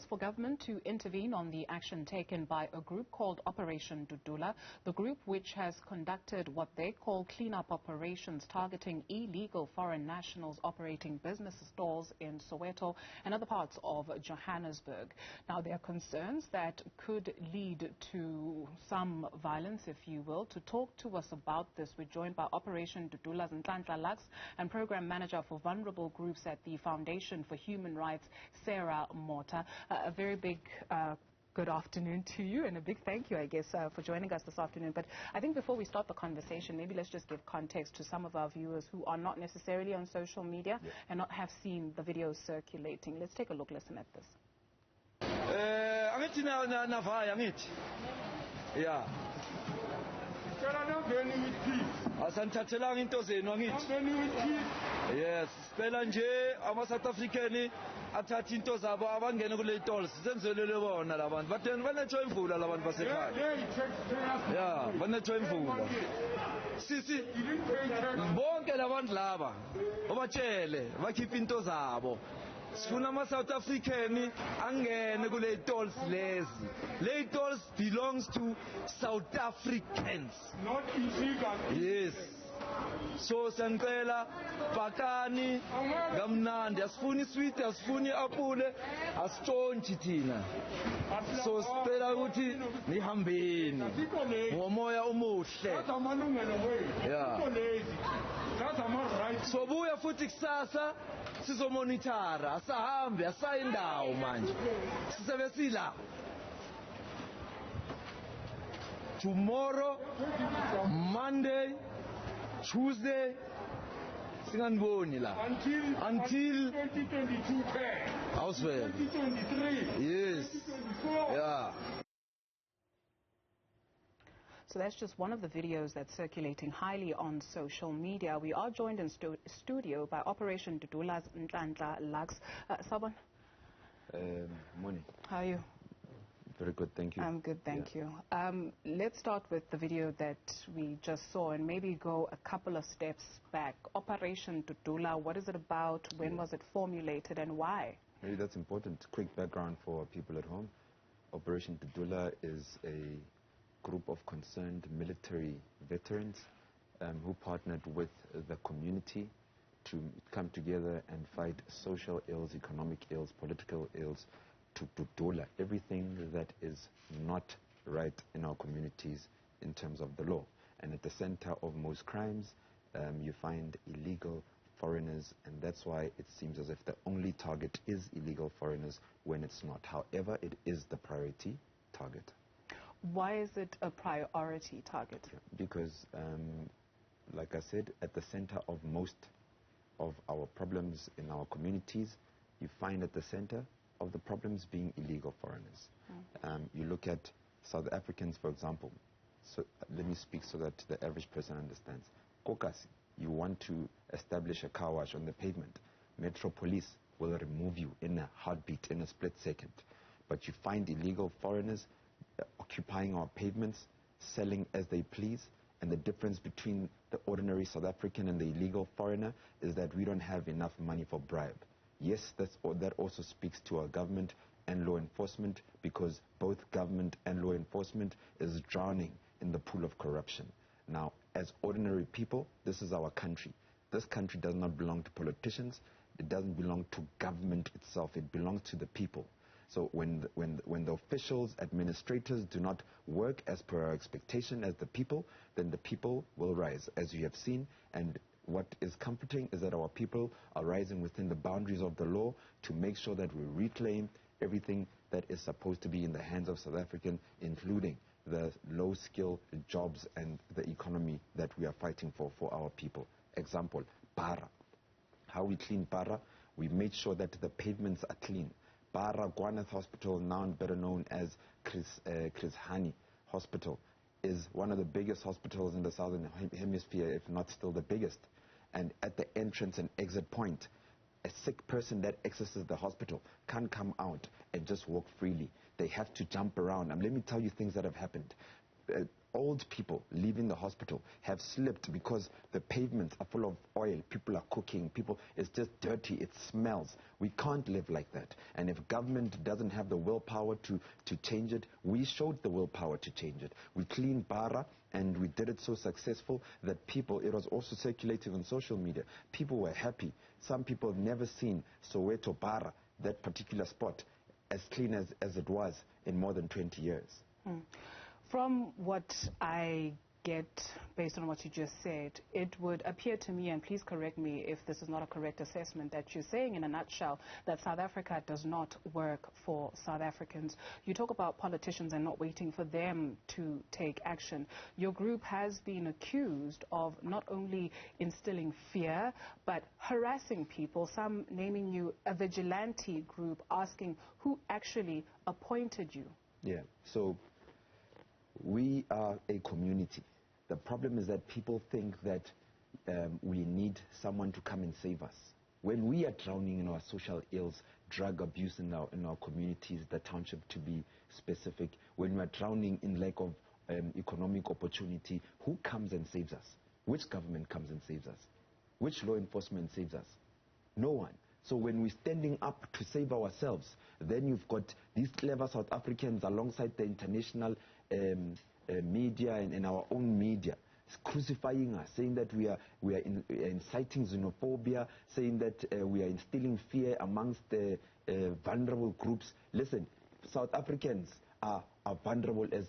calls for government to intervene on the action taken by a group called Operation Dudula. The group, which has conducted what they call cleanup operations targeting illegal foreign nationals operating business stalls in Soweto and other parts of Johannesburg. Now, there are concerns that could lead to some violence, if you will. To talk to us about this, we're joined by Operation Dudula's Nhlanhla and Program Manager for Vulnerable Groups at the Foundation for Human Rights, Motha. A very big good afternoon to you, and a big thank you, I guess, for joining us this afternoon. But I think before we start the conversation, maybe let's just give context to some of our viewers who are not necessarily on social media and not have seen the videos circulating. Let's take a look, listen at this. Yeah. Yes, spela nje ama South African athatha into zabo abangena kule tolls senzelele bona labantu batheni banetho imvula labantu basekhaya. Yeah, banetho imvula. Sisi bonke labantu laba obatshele bakhipha into zabo. Sifuna ama South African angene kule tolls lezi. Le tolls belongs to South Africans, not illegal. Yes. So sangcela bakani ngamnandi asifuni sweet asifuni apple asithontshi thina, so sicela ukuthi nihambeni ngomoya omuhle. Yeah. So buya futhi kusasa sizomonitara asahambe asayindawo manje sisebesila. Tomorrow, Monday, Tuesday, singaniboni la until 2022 Auswählen. 2023. Yes. Yeah. So that's just one of the videos that's circulating highly on social media. We are joined in studio by Operation Dudula's Nhlanhla. Sabon. Morning. How are you? Very good, thank you. I'm good, thank you. Let's start with the video that we just saw and maybe go a couple of steps back. Operation Dudula, what is it about? When was it formulated and why? Maybe that's important. Quick background for people at home. Operation Dudula is a group of concerned military veterans who partnered with the community to come together and fight social ills, economic ills, political ills, to Dudula, everything that is not right in our communities in terms of the law. And at the center of most crimes, you find illegal foreigners, and that's why it seems as if the only target is illegal foreigners when it's not. However, it is the priority target. Why is it a priority target? Because, like I said, at the center of most of our problems in our communities, you find at the center of the problems being illegal foreigners. You look at South Africans, for example. So let me speak so that the average person understands. Kokasi, you want to establish a car wash on the pavement. Metro Police will remove you in a heartbeat, in a split second. But you find illegal foreigners occupying our pavements, selling as they please. And the difference between the ordinary South African and the illegal foreigner is that we don't have enough money for bribe. Yes, that also speaks to our government and law enforcement, because both government and law enforcement is drowning in the pool of corruption. Now, as ordinary people, this is our country. This country does not belong to politicians. It doesn't belong to government itself. It belongs to the people. So when the officials, administrators do not work as per our expectation as the people, then the people will rise, as you have seen. And what is comforting is that our people are rising within the boundaries of the law to make sure that we reclaim everything that is supposed to be in the hands of South Africans, including the low-skill jobs and the economy that we are fighting for our people. Example, Para. How we clean Para, we made sure that the pavements are clean. Para Gwanath Hospital, now better known as Chris Hani Hospital, is one of the biggest hospitals in the Southern Hemisphere, if not still the biggest. And at the entrance and exit point, a sick person that accesses the hospital can't come out and just walk freely. They have to jump around. Let me tell you things that have happened. old people leaving the hospital have slipped because the pavements are full of oil. People are cooking. It's just dirty. It smells. We can't live like that. And if government doesn't have the willpower to change it, we showed the willpower to change it. We cleaned Bara, and we did it so successful that people, it was also circulating on social media. People were happy. Some people have never seen Soweto, Bara, that particular spot, as clean as it was in more than 20 years. From what I get, based on what you just said, it would appear to me, and please correct me if this is not a correct assessment, that you're saying in a nutshell that South Africa does not work for South Africans. You talk about politicians and not waiting for them to take action. Your group has been accused of not only instilling fear, but harassing people, some naming you a vigilante group, asking who actually appointed you. Yeah, so we are a community. The problem is that people think that we need someone to come and save us. When we are drowning in our social ills, drug abuse in our communities, the township to be specific, when we are drowning in lack of economic opportunity, who comes and saves us? Which government comes and saves us? Which law enforcement saves us? No one. So when we're standing up to save ourselves, then you've got these clever South Africans alongside the international media and our own media crucifying us, saying that we are inciting xenophobia, saying that we are instilling fear amongst the vulnerable groups. Listen, South Africans are vulnerable as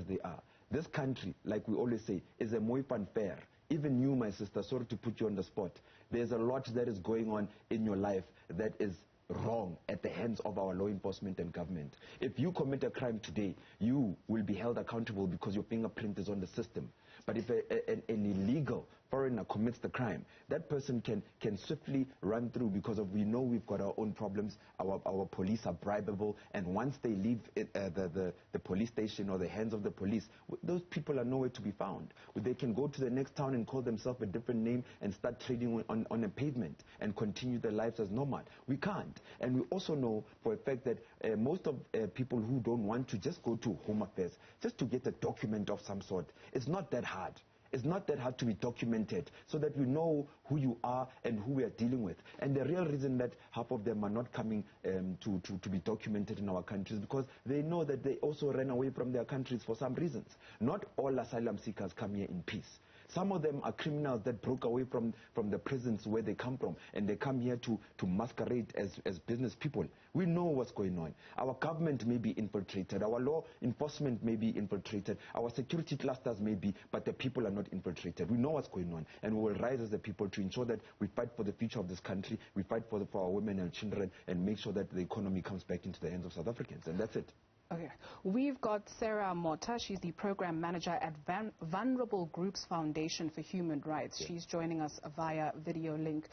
they are. This country, like we always say, is a moipan fair. Even you, my sister, sorry to put you on the spot, there's a lot that is going on in your life that is wrong at the hands of our law enforcement and government. If you commit a crime today, you will be held accountable because your fingerprint is on the system. But if an illegal foreigner commits the crime, that person can swiftly run through because we know we've got our own problems. Our police are bribable, and once they leave the police station or the hands of the police, those people are nowhere to be found. They can go to the next town and call themselves a different name and start trading on a pavement and continue their lives as normal. We can't. And we also know for a fact that most of people who don't want to just go to Home Affairs, just to get a document of some sort, it's not that hard. It's not that hard to be documented so that we know who you are and who we are dealing with. And the real reason that half of them are not coming to be documented in our countries because they know that they also ran away from their countries for some reasons. Not all asylum seekers come here in peace. Some of them are criminals that broke away from the prisons where they come from, and they come here to masquerade as business people. We know what's going on. Our government may be infiltrated, our law enforcement may be infiltrated, our security clusters may be, but the people are not infiltrated. We know what's going on, and we will rise as the people to ensure that we fight for the future of this country, we fight for our women and children, and make sure that the economy comes back into the hands of South Africans, and that's it. Okay. We've got Sarah Motha. She's the program manager at Vulnerable Groups Foundation for Human Rights. Yeah. She's joining us via video link.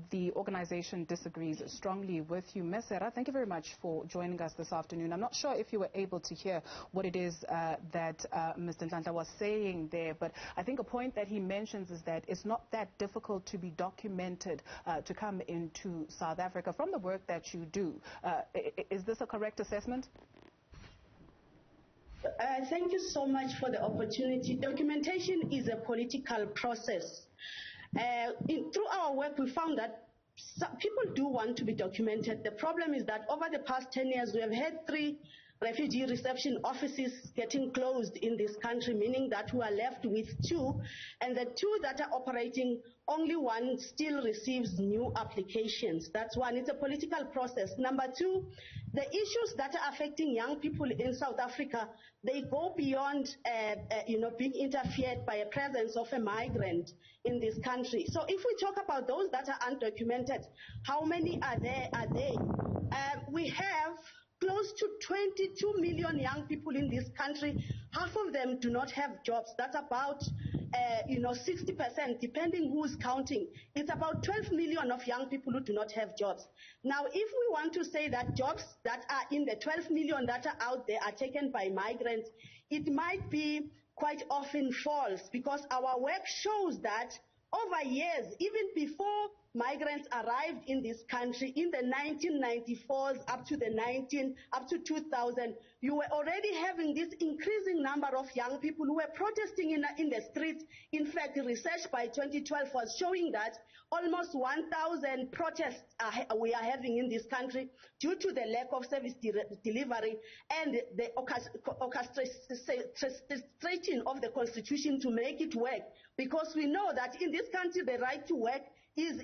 The organization disagrees strongly with you. Ms. Sarah, thank you very much for joining us this afternoon. I'm not sure if you were able to hear what it is that Mr. Nhlanhla was saying there, but I think a point that he mentions is that it's not that difficult to be documented to come into South Africa from the work that you do. Is this a correct assessment? Thank you so much for the opportunity. Documentation is a political process. Through our work, we found that people do want to be documented. The problem is that over the past 10 years, we have had 3 refugee reception offices getting closed in this country, meaning that we are left with 2, and the 2 that are operating, only 1 still receives new applications. That's one. It's a political process. Number 2, the issues that are affecting young people in South Africa, they go beyond being interfered by a presence of a migrant in this country. So if we talk about those that are undocumented, how many are there? We have close to 22 million young people in this country. Half of them do not have jobs. That's about 60%, depending who's counting. It's about 12 million of young people who do not have jobs. Now, if we want to say that jobs that are in the 12 million that are out there are taken by migrants, it might be quite often false, because our work shows that over years, even before migrants arrived in this country in the 1994s up to 2000, you were already having this increasing number of young people who were protesting in the streets. In fact, research by 2012 was showing that almost 1,000 protests we are having in this country due to the lack of service delivery and the orchestration of the constitution to make it work. Because we know that in this country the right to work is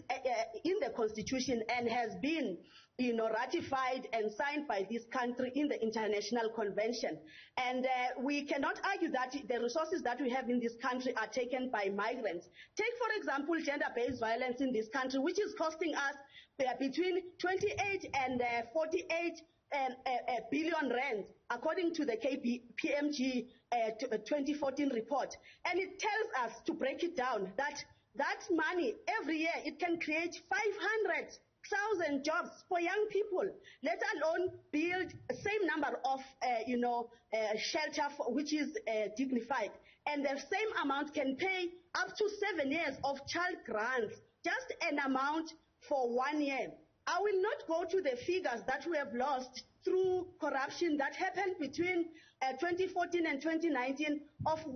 in the constitution and has been ratified and signed by this country in the international convention. And we cannot argue that the resources that we have in this country are taken by migrants. Take, for example, gender-based violence in this country, which is costing us between 28 and 48 billion rand, according to the KPMG 2014 report. And it tells us, to break it down, that money every year, it can create 500,000 jobs for young people, let alone build the same number of shelter which is dignified. And the same amount can pay up to 7 years of child grants, just an amount for 1 year. I will not go to the figures that we have lost through corruption that happened between 2014 and 2019 of 1.3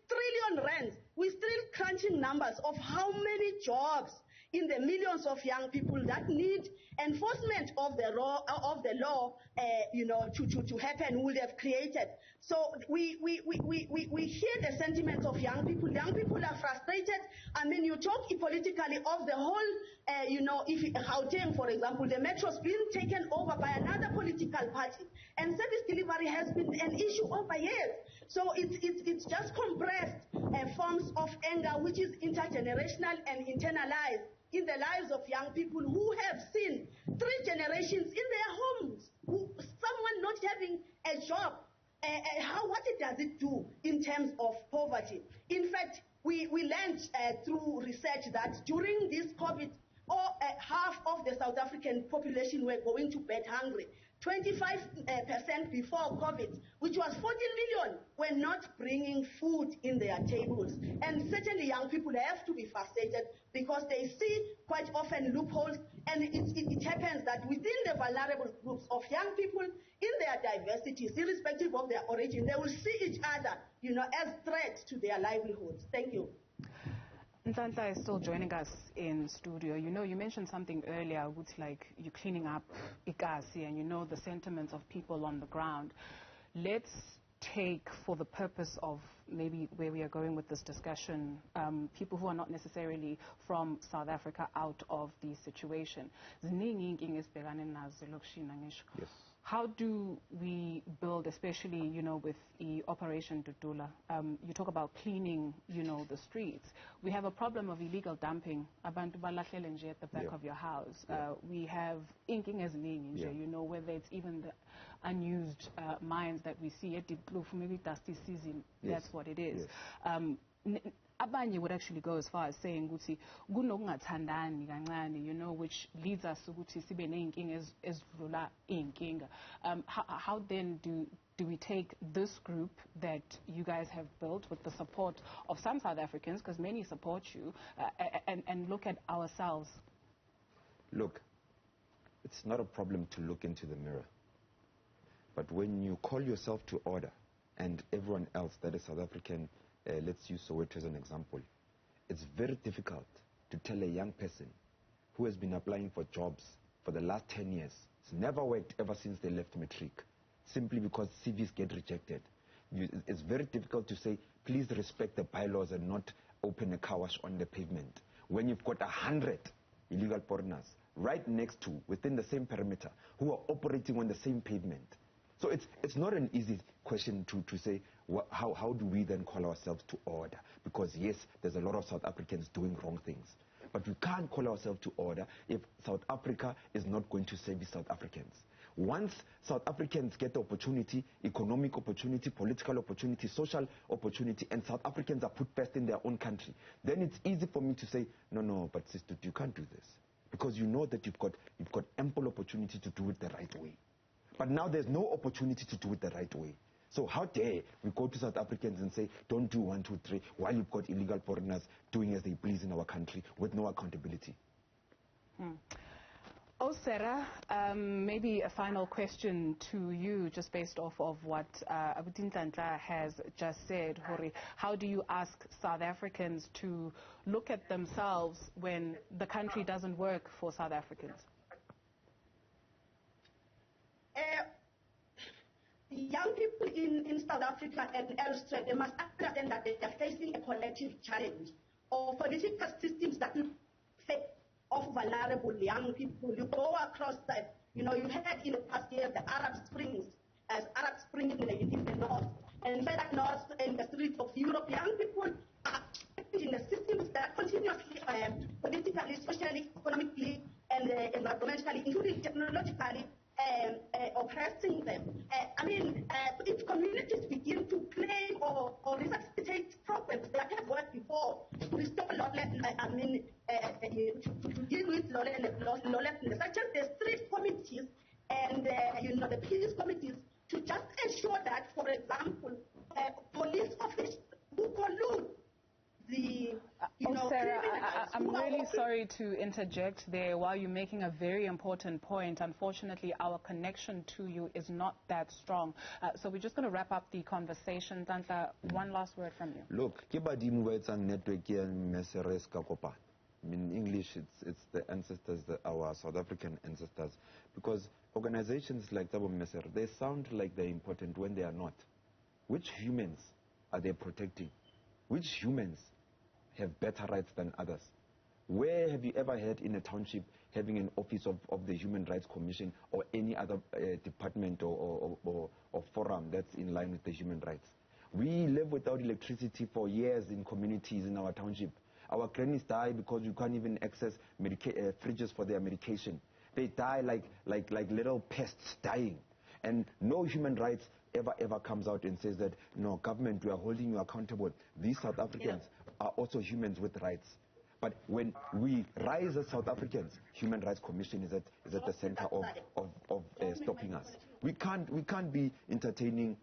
trillion rand. We're still crunching numbers of how many jobs in the millions of young people that need enforcement of the law, to happen would have created. So we hear the sentiments of young people. Young people are frustrated. I mean, you talk politically of the whole, if Gauteng, for example, the metro's been taken over by another political party, and service delivery has been an issue over years. So it's just compressed forms of anger, which is intergenerational and internalized in the lives of young people who have seen 3 generations in their homes, someone not having a job. What does it do in terms of poverty? In fact, we learned through research that during this COVID, half of the South African population were going to bed hungry. 25% before COVID, which was 14 million, were not bringing food in their tables. And certainly young people have to be frustrated because they see quite often loopholes, and it happens that within the vulnerable groups of young people, in their diversities, irrespective of their origin, they will see each other, as threats to their livelihoods. Thank you. Nhlanhla is still joining us in studio. You mentioned something earlier, which like you're cleaning up Ikasi and the sentiments of people on the ground. Let's take, for the purpose of maybe where we are going with this discussion, people who are not necessarily from South Africa out of the situation. Yes. How do we build, especially, with the Operation Dudula? You talk about cleaning, the streets. We have a problem of illegal dumping. Abantu balahlele nje at the back of your house. We have inking as whether it's even the unused mines that we see at Diplu, maybe dusty season. That's what it is. Yes. Abanye would actually go as far as saying ukuthi kunokungathandani kancane, which leads us ukuthi sibe neyinkinga ezidlula iy'nkinga. How then do we take this group that you guys have built with the support of some South Africans, because many support you, and look at ourselves? Look, it's not a problem to look into the mirror. But when you call yourself to order and everyone else that is South African, let's use Soweto as an example, it's very difficult to tell a young person who has been applying for jobs for the last 10 years, it's never worked ever since they left matric, simply because CVs get rejected. It's very difficult to say, please respect the bylaws and not open a car wash on the pavement, when you've got 100 illegal foreigners right next to, within the same perimeter, who are operating on the same pavement. So it's not an easy question to say, how do we then call ourselves to order? Because yes, there's a lot of South Africans doing wrong things. But we can't call ourselves to order if South Africa is not going to service South Africans. Once South Africans get the opportunity, economic opportunity, political opportunity, social opportunity, and South Africans are put first in their own country, then it's easy for me to say, no, but sister, you can't do this. Because you know that you've got ample opportunity to do it the right way. But now there's no opportunity to do it the right way. So how dare we go to South Africans and say, don't do 1, 2, 3, while you've got illegal foreigners doing as they please in our country with no accountability. Oh, Sarah, maybe a final question to you, just based off of what Nhlanhla has just said. Hori, how do you ask South Africans to look at themselves when the country doesn't work for South Africans? Young people in South Africa and elsewhere, they must understand that they are facing a collective challenge of political systems that affect of vulnerable young people. You go across that, you had in the past years the Arab Springs, as Arab Spring in the north, and that north in the streets of Europe, young people are in the systems that continuously, politically, socially, economically, and environmentally, including technologically, oppressing them. If communities begin to claim or resuscitate problems that have worked before, restore lawlessness, to deal with lawlessness, such as the street committees and the peace committees, to just ensure that, for example, police officers who collude Sarah, I'm really sorry to interject there while you're making a very important point. Unfortunately, our connection to you is not that strong. So we're just going to wrap up the conversation. Nhlanhla, one last word from you. Look, network in English, it's the ancestors, our South African ancestors. Because organizations like Tabo Messer, they sound like they're important when they are not. Which humans are they protecting? Which humans have better rights than others? Where have you ever heard in a township having an office of the Human Rights Commission or any other department or forum that's in line with the human rights? We live without electricity for years in communities in our township. Our grannies die because you can't even access fridges for their medication. They die like little pests dying. And no human rights ever comes out and says that, no, government, we are holding you accountable. These South Africans are also humans with rights. But when we rise as South Africans, Human Rights Commission is at the center of stopping us. We can't be entertaining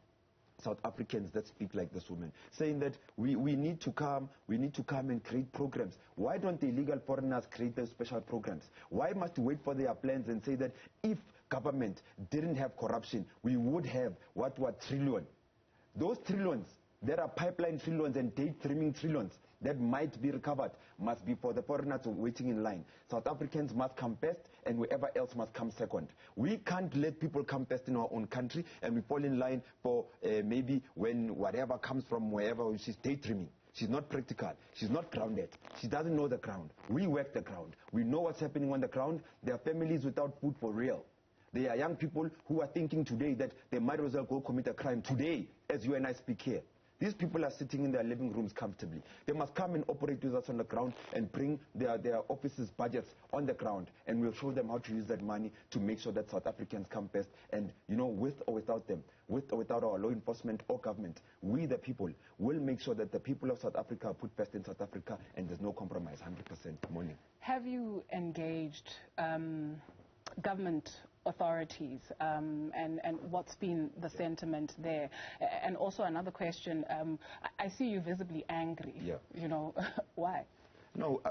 South Africans that speak like this woman, saying that we need to come and create programs. Why don't the illegal foreigners create those special programs? Why must we wait for their plans and say that if government didn't have corruption, we would have what trillion? Those trillions, there are pipeline trillions and daydreaming trillions that might be recovered, must be for the foreigners waiting in line. South Africans must come first, and whoever else must come second. We can't let people come first in our own country, and we fall in line for maybe when whatever comes from wherever. She's daydreaming. She's not practical. She's not grounded. She doesn't know the ground. We work the ground. We know what's happening on the ground. There are families without food for real. There are young people who are thinking today that they might as well go commit a crime today as you and I speak here. These people are sitting in their living rooms comfortably. They must come and operate with us on the ground and bring their offices' budgets on the ground, and we'll show them how to use that money to make sure that South Africans come first. And, with or without them, with or without our law enforcement or government, we the people will make sure that the people of South Africa are put first in South Africa, and there's no compromise, 100%. Morning. Have you engaged government authorities, and what's been the sentiment there? And also another question, I see you visibly angry. Yeah. Why? No,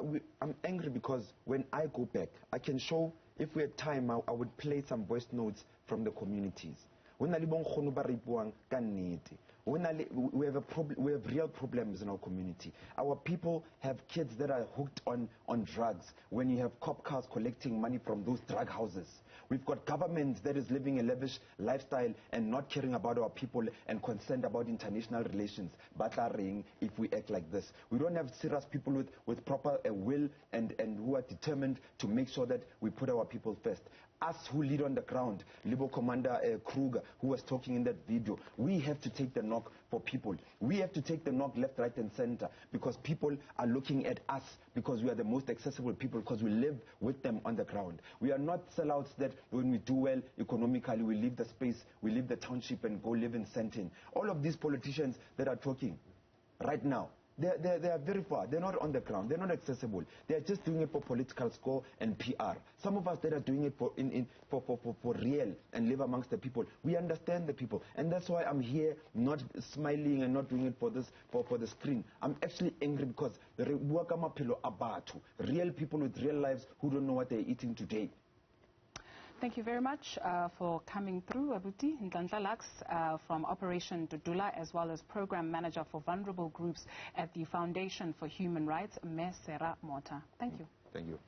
I'm angry because when I go back, I can show, if we had time, I would play some voice notes from the communities. We have real problems in our community. Our people have kids that are hooked on drugs. When you have cop cars collecting money from those drug houses. We've got government that is living a lavish lifestyle and not caring about our people and concerned about international relations. Battering if we act like this. We don't have serious people with proper will and who are determined to make sure that we put our people first. Us who lead on the ground, Libo Commander Kruger, who was talking in that video, we have to take the knock for people. We have to take the knock left, right, and center, because people are looking at us because we are the most accessible people, because we live with them on the ground. We are not sellouts that when we do well economically, we leave the space, we leave the township and go live in Sentin. All of these politicians that are talking right now, They are very far. They're not on the ground. They're not accessible. They're just doing it for political score and PR. Some of us that are doing it for real and live amongst the people, we understand the people. And that's why I'm here not smiling and not doing it for the screen. I'm actually angry because real people with real lives who don't know what they're eating today. Thank you very much for coming through, Abuti. Nhlanhla from Operation Dudula, as well as Program Manager for Vulnerable Groups at the Foundation for Human Rights, Motha. Thank you. Thank you.